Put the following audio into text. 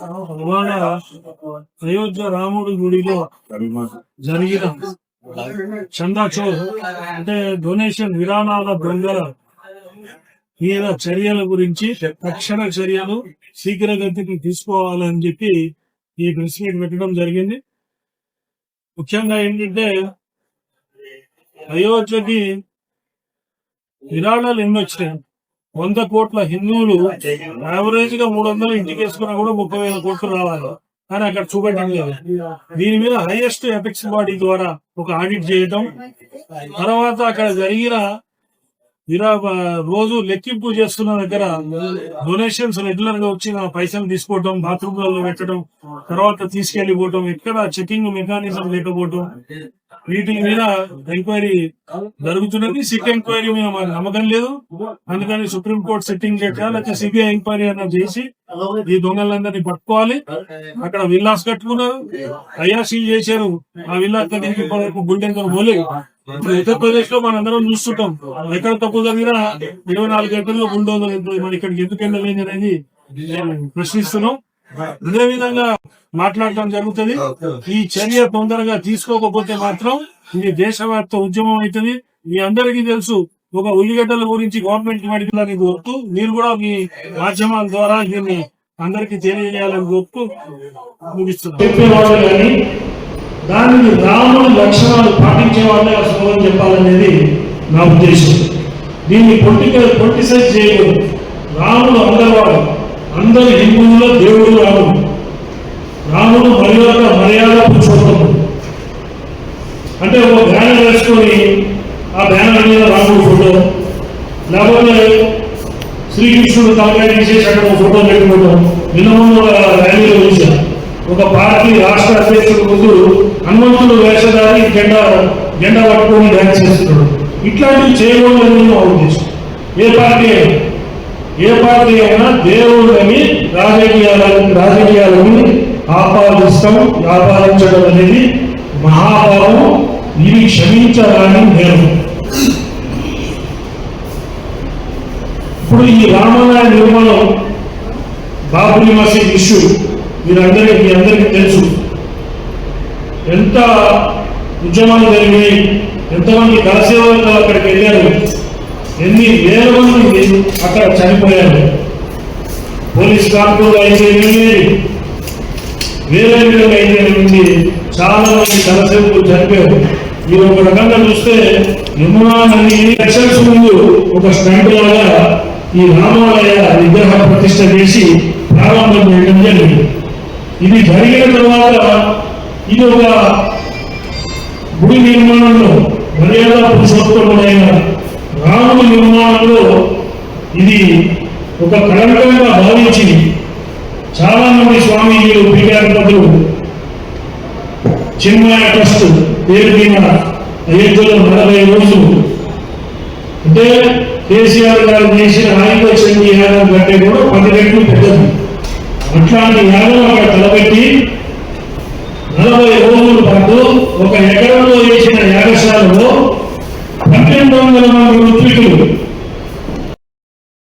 ఇవాళ అయోధ్య రాముడి గుడిలో జరిగిన చందా చోర్ అంటే డొనేషన్ విరాళాల దొంగల మీద చర్యల గురించి తక్షణ చర్యలు శీఘ్రగతికి తీసుకోవాలని చెప్పి ఈ ప్రెస్ మీట్ పెట్టడం జరిగింది. ముఖ్యంగా ఏంటంటే అయోధ్యకి విరాళాలు ఎన్ని వచ్చినాయి? 100 కోట్ల హిందువులు యావరేజ్ గా 300 ఇంటికి వేసుకున్నా కూడా 30,000 కోట్లు రావాలి, కానీ అక్కడ చూపెట్టడం లేదు. దీని మీద హైయెస్ట్ ఎపిక్స్ బాడీ ద్వారా ఒక ఆడిట్ చేయటం, తర్వాత అక్కడ జరిగిన రోజు లెక్కింపు చేస్తున్న దగ్గర డొనేషన్స్ రెగ్యులర్ గా వచ్చిన పైసలు తీసుకోవటం, బాత్రూమ్లలో పెట్టడం, తర్వాత తీసుకెళ్లిపోవటం, ఎక్కడ చెకింగ్ మెకానిజం లేకపోవటం, వీటి మీద ఎంక్వైరీ జరుగుతున్నది. సిట్ ఎంక్వైరీ మీద మాకు నమ్మకం లేదు, అందుకని సుప్రీంకోర్టు సిట్టింగ్ చేయాలి, లేకపోతే సిబిఐ ఎంక్వైరీ అన్న చేసి ఈ దొంగలందరినీ పట్టుకోవాలి. అక్కడ విల్లాస్ కట్టుకున్నారు, ఐఆర్సీ చేశారు, ఆ విల్లాస్ దగ్గరికి బుల్డెన్ పోలేదు. ఉత్తరప్రదేశ్ లో మనందరం చూస్తుంటాం, ఎక్కడ తప్పు జరిగినా 24 గంటల్లో బుల్డోజర్ వెళ్తుంది. మన ఇక్కడికి ఎందుకు వెళ్ళలేదు అనేది ప్రశ్నిస్తున్నాం. ఇదే విధంగా మాట్లాడటం జరుగుతుంది. ఈ చర్య తొందరగా తీసుకోకపోతే మాత్రం ఇది దేశవ్యాప్త ఉద్యమం అవుతుంది. మీ అందరికీ తెలుసు, ఒక ఉల్లిగడ్డల గురించి గవర్నమెంట్ మడికి కోరుతూ మీరు కూడా మీ మాధ్యమాల ద్వారా దీన్ని అందరికీ తెలియజేయాలని కోరుతూ ముగిస్తున్నారు. దానికి రాముడి లక్షణాలు పాటించే వాళ్ళే ఆ స్లోగన్ చెప్పాలనేది నా ఉద్దేశం. దీన్ని పొలిటిసైజ్ చేయకూడదు. రాముడు అందరివాడు, అందరి హిందువుల్లో దేవుడు రాముడు. రాముడు మర్యాద పురుషోత్తముడు అంటే ఒక బ్యానర్ వేసుకొని ఆ బ్యానర్ మీద రాముడు ఫోటో, లేకపోతే శ్రీకృష్ణుడు తలకాయ తీసేసి అక్కడ ఒక ఫోటో పెట్టుకోవడం. నిన్న ఒక ర్యాలీలో చూశాను, ఒక పార్టీ రాష్ట్ర అధ్యక్షుడు ముందు హనుమంతుడు వేషధారి జెండా పట్టుకొని డ్యాన్స్ చేస్తున్నాడు. ఇట్లాంటివి చేయకూడదని నా ఉద్దేశం. ఏ పార్టీ అయినా దేవుళ్ళని రాజకీయాలని ఆపాదించడం అనేది మహాభావం. ఇది క్షమించరాని నేరం. ఇప్పుడు ఈ రామాలయ నిర్మాణం, బాబ్రీ మసీద్ ఇష్యూ మీ అందరికీ తెలుసు. ఎంత ఉద్యమాలు జరిగినాయి, ఎంతమంది కరసేవకులు అక్కడికి వెళ్ళారు, ఎన్ని వేల మంది అక్కడ చనిపోయారు. పోలీస్ కాన్పులు అయితే వేరే మంది చాలా మంది కరసేవకులు చనిపోయారు. మీరు ఒక రకంగా చూస్తే యమునా నది ఎలక్షన్స్ ముందు ఒక స్టంట్ లాగా ఈ రామాలయ విగ్రహ ప్రతిష్ట చేసి ప్రారంభం చేయడం జరిగింది. ఇది జరిగిన తర్వాత ఇది ఒక గుడి నిర్మాణంలో మర్యాద పురుషోత్తముడైన రాముడి నిర్మాణంలో ఇది ఒక కళంకంగా భావించి చాలా మంది స్వామీజీలు, పీఠాధిపతులు చిన్మయ ట్రస్ట్ పేరు మీద అయోధ్యలో 40 రోజులు అంటే కేసీఆర్ గారు చేసిన ఆయుధ చండీ యాగం కంటే కూడా 10 రెట్లు పెద్దది. అట్లాంటి యాగం అక్కడ